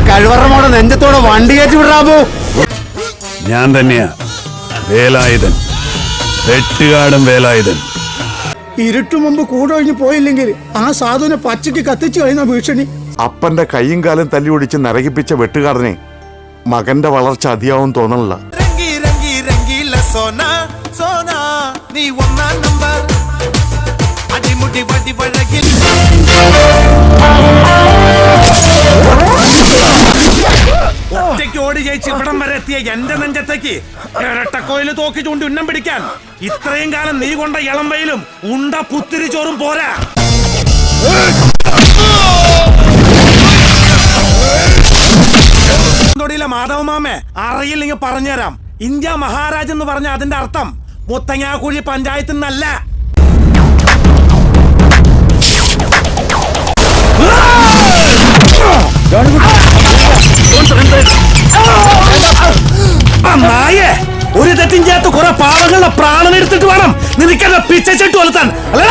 കഴിവറമോടെ നെഞ്ചത്തോടെ വണ്ടി കയറ്റി വിടാമോ? ഞാൻ തന്നെയാ വേലായുധൻ, വെട്ടുകാടൻ വേലായുധൻ. ഇരുട്ടു മുമ്പ് കൂടൊഴിഞ്ഞു പോയില്ലെങ്കിൽ ആ സാധുവിനെ പച്ചയ്ക്ക് കത്തിച്ചു കഴിയുന്ന ഭീഷണി. അപ്പന്റെ കൈയും കാലും തല്ലി ഒടിച്ച് നരകിപ്പിച്ച വെട്ടുകാരനെ മകന്റെ വളർച്ച അതിയാവും തോന്നണില്ല. ഒറ്റയ്ക്കോടി ജയിച്ച് ഇവിടം വരെ എത്തിയ എന്റെ നെഞ്ചത്തേക്ക് ഇരട്ടക്കോയില് തോക്കി ചൂണ്ടി ഉന്നം പിടിക്കാൻ ഇത്രയും കാലം നീ കൊണ്ട ഇളം വെയിലും ഉണ്ട പുത്തിരി ചോറും പോരാ. മാധവമാമേ അറിയില്ലെങ്കിൽ പറഞ്ഞുതരാം. ഇന്ത്യ മഹാരാജ് എന്ന് പറഞ്ഞ അതിന്റെ അർത്ഥം മുത്തങ്ങാക്കുഴി പഞ്ചായത്തിൽ നിന്നല്ല. നായേ, ഒരു തെറ്റും ചെയ്യാത്ത കുറെ പാവങ്ങളുടെ പ്രാണനെടുത്തിട്ട് വേണം നിനക്കെന്നെ പിച്ചച്ചെട്ട് വളർത്താൻ അല്ല.